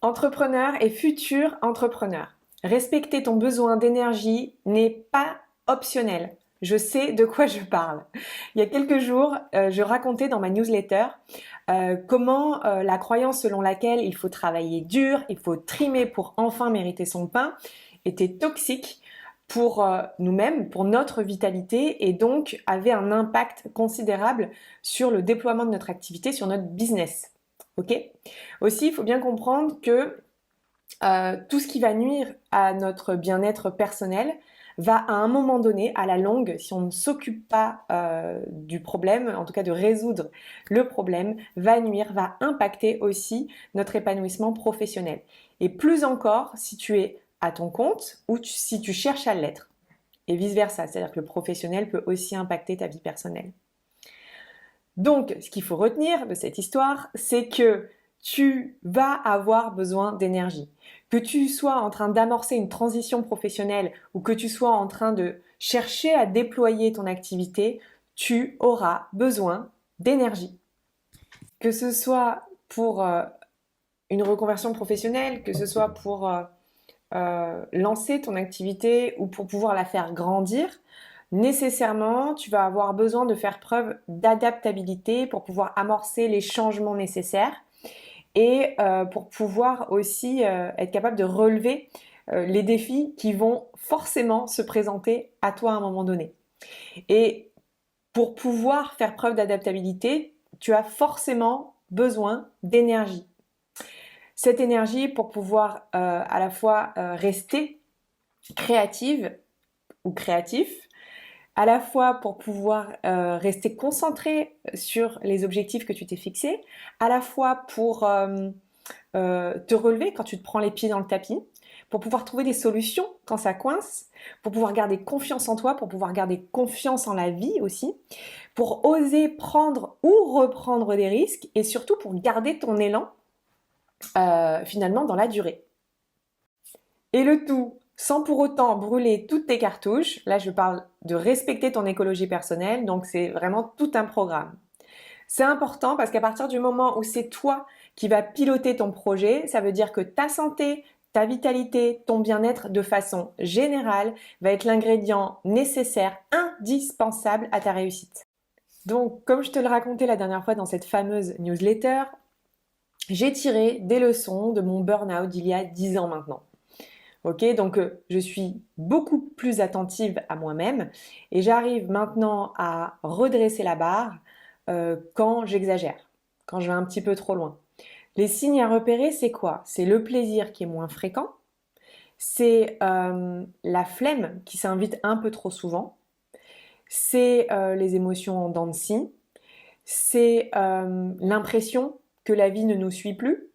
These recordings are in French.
Entrepreneur et futur entrepreneur. Respecter ton besoin d'énergie n'est pas optionnel. Je sais de quoi je parle. Il y a quelques jours, je racontais dans ma newsletter comment la croyance selon laquelle il faut travailler dur, il faut trimer pour enfin mériter son pain, était toxique pour nous-mêmes, pour notre vitalité et donc avait un impact considérable sur le déploiement de notre activité, sur notre business. Ok. Aussi, il faut bien comprendre que tout ce qui va nuire à notre bien-être personnel va à un moment donné, à la longue, si on ne s'occupe pas du problème, en tout cas de résoudre le problème, va nuire, va impacter aussi notre épanouissement professionnel. Et plus encore si tu es à ton compte ou si tu cherches à l'être. Et vice-versa, c'est-à-dire que le professionnel peut aussi impacter ta vie personnelle. Donc, ce qu'il faut retenir de cette histoire, c'est que tu vas avoir besoin d'énergie. Que tu sois en train d'amorcer une transition professionnelle ou que tu sois en train de chercher à déployer ton activité, tu auras besoin d'énergie. Que ce soit pour une reconversion professionnelle, que ce soit pour lancer ton activité ou pour pouvoir la faire grandir, nécessairement, tu vas avoir besoin de faire preuve d'adaptabilité pour pouvoir amorcer les changements nécessaires et pour pouvoir aussi être capable de relever les défis qui vont forcément se présenter à toi à un moment donné. Et pour pouvoir faire preuve d'adaptabilité, tu as forcément besoin d'énergie. Cette énergie pour pouvoir à la fois rester créative ou créatif, à la fois pour pouvoir rester concentré sur les objectifs que tu t'es fixés, à la fois pour te relever quand tu te prends les pieds dans le tapis, pour pouvoir trouver des solutions quand ça coince, pour pouvoir garder confiance en toi, pour pouvoir garder confiance en la vie aussi, pour oser prendre ou reprendre des risques et surtout pour garder ton élan finalement dans la durée. Et le tout sans pour autant brûler toutes tes cartouches. Là, je parle de respecter ton écologie personnelle, donc c'est vraiment tout un programme. C'est important parce qu'à partir du moment où c'est toi qui vas piloter ton projet, ça veut dire que ta santé, ta vitalité, ton bien-être de façon générale va être l'ingrédient nécessaire, indispensable à ta réussite. Donc, comme je te le racontais la dernière fois dans cette fameuse newsletter, j'ai tiré des leçons de mon burn-out d'il y a 10 ans maintenant. Ok, donc je suis beaucoup plus attentive à moi-même et j'arrive maintenant à redresser la barre quand j'exagère, quand je vais un petit peu trop loin. Les signes à repérer, c'est quoi? C'est le plaisir qui est moins fréquent, c'est la flemme qui s'invite un peu trop souvent, c'est les émotions en dents de scie, c'est l'impression que la vie ne nous suit plus,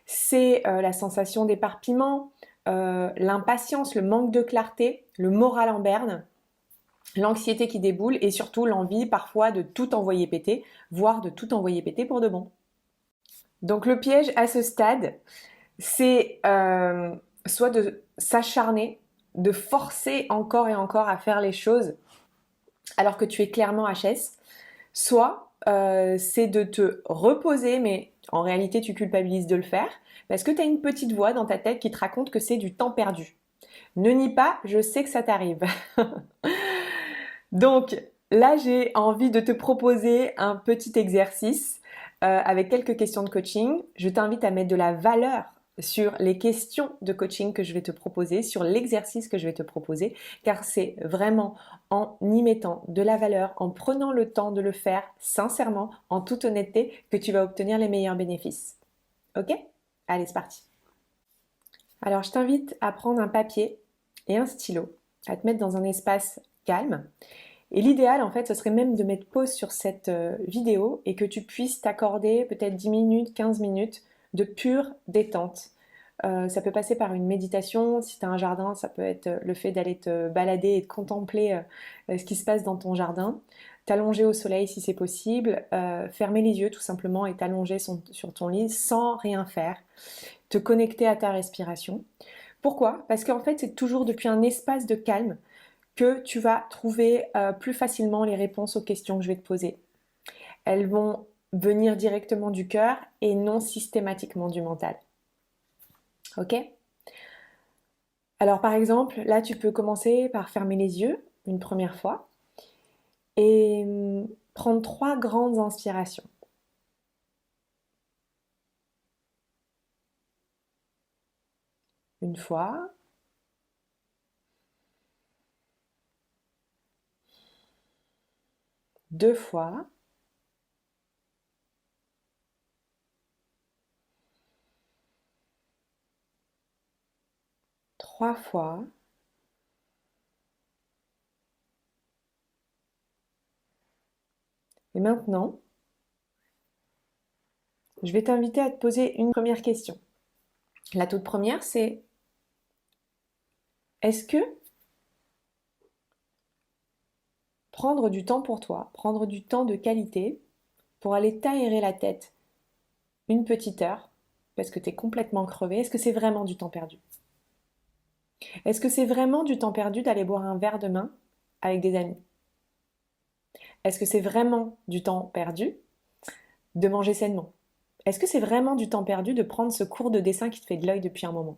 c'est la sensation d'éparpillement, l'impatience, le manque de clarté, le moral en berne, l'anxiété qui déboule et surtout l'envie parfois de tout envoyer péter, voire de tout envoyer péter pour de bon. Donc le piège à ce stade, c'est soit de s'acharner, de forcer encore et encore à faire les choses alors que tu es clairement HS, soit c'est de te reposer, mais en réalité tu culpabilises de le faire, parce que tu as une petite voix dans ta tête qui te raconte que c'est du temps perdu. Ne nie pas, je sais que ça t'arrive. Donc là, j'ai envie de te proposer un petit exercice avec quelques questions de coaching. Je t'invite à mettre de la valeur sur les questions de coaching que je vais te proposer, sur l'exercice que je vais te proposer, car c'est vraiment en y mettant de la valeur, en prenant le temps de le faire sincèrement, en toute honnêteté, que tu vas obtenir les meilleurs bénéfices. Ok? Allez, c'est parti. Alors, je t'invite à prendre un papier et un stylo, à te mettre dans un espace calme. Et l'idéal, en fait, ce serait même de mettre pause sur cette vidéo et que tu puisses t'accorder peut-être 10 minutes, 15 minutes de pure détente. Ça peut passer par une méditation. Si tu as un jardin, ça peut être le fait d'aller te balader et de contempler ce qui se passe dans ton jardin. T'allonger au soleil si c'est possible. Fermer les yeux tout simplement et t'allonger sur ton lit sans rien faire. Te connecter à ta respiration. Pourquoi? Parce qu'en fait, c'est toujours depuis un espace de calme que tu vas trouver plus facilement les réponses aux questions que je vais te poser. Elles vont venir directement du cœur et non systématiquement du mental. Ok? Alors par exemple, là tu peux commencer par fermer les yeux une première fois et prendre 3 grandes inspirations. Une fois, 2 fois, 3 fois. Et maintenant, je vais t'inviter à te poser une première question. La toute première, c'est est-ce que prendre du temps pour toi, prendre du temps de qualité pour aller t'aérer la tête une petite heure, parce que tu es complètement crevé, est-ce que c'est vraiment du temps perdu? Est-ce que c'est vraiment du temps perdu d'aller boire un verre de main avec des amis? Est-ce que c'est vraiment du temps perdu de manger sainement? Est-ce que c'est vraiment du temps perdu de prendre ce cours de dessin qui te fait de l'œil depuis un moment?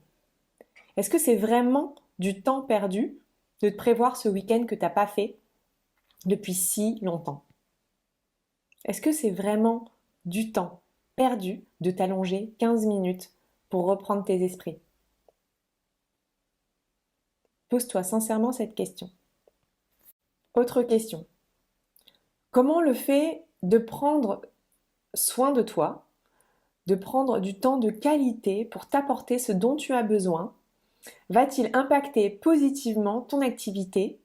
Est-ce que c'est vraiment du temps perdu de te prévoir ce week-end que tu n'as pas fait depuis si longtemps? Est-ce que c'est vraiment du temps perdu de t'allonger 15 minutes pour reprendre tes esprits? Pose-toi sincèrement cette question. Autre question. Comment le fait de prendre soin de toi, de prendre du temps de qualité pour t'apporter ce dont tu as besoin, va-t-il impacter positivement ton activité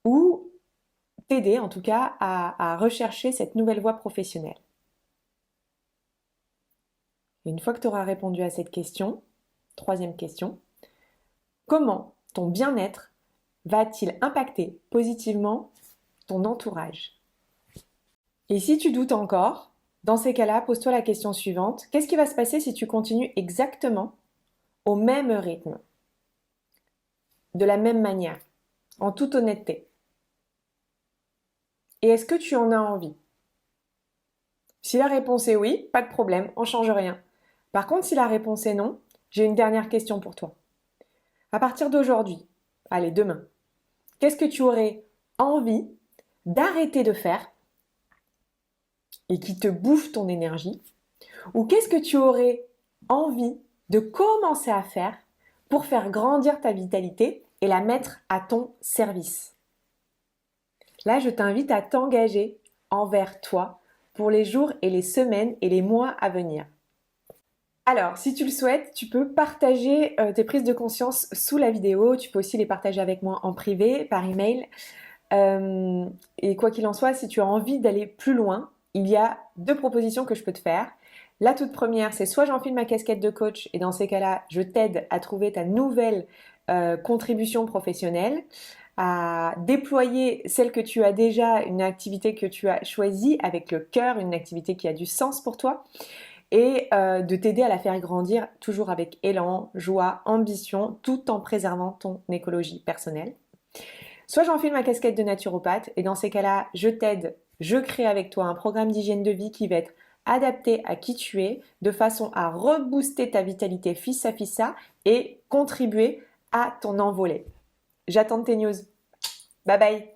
ou t'aider en tout cas à rechercher cette nouvelle voie professionnelle? Et une fois que tu auras répondu à cette question, troisième question, comment ton bien-être va-t-il impacter positivement ton entourage? Et si tu doutes encore, dans ces cas-là, pose-toi la question suivante. Qu'est-ce qui va se passer si tu continues exactement au même rythme, de la même manière, en toute honnêteté? Et est-ce que tu en as envie? Si la réponse est oui, pas de problème, on ne change rien. Par contre, si la réponse est non, j'ai une dernière question pour toi. À partir d'aujourd'hui, allez, demain, qu'est-ce que tu aurais envie d'arrêter de faire et qui te bouffe ton énergie? Ou qu'est-ce que tu aurais envie de commencer à faire pour faire grandir ta vitalité et la mettre à ton service? Là, je t'invite à t'engager envers toi pour les jours et les semaines et les mois à venir. Alors, si tu le souhaites, tu peux partager tes prises de conscience sous la vidéo. Tu peux aussi les partager avec moi en privé, par email. Et quoi qu'il en soit, si tu as envie d'aller plus loin, il y a 2 propositions que je peux te faire. La toute première, c'est soit j'enfile ma casquette de coach et dans ces cas-là, je t'aide à trouver ta nouvelle contribution professionnelle, à déployer celle que tu as déjà, une activité que tu as choisie avec le cœur, une activité qui a du sens pour toi et de t'aider à la faire grandir toujours avec élan, joie, ambition, tout en préservant ton écologie personnelle. Soit j'enfile ma casquette de naturopathe et dans ces cas-là, je t'aide, je crée avec toi un programme d'hygiène de vie qui va être adapté à qui tu es de façon à rebooster ta vitalité fissa et contribuer à ton envolée. J'attends tes news. Bye bye!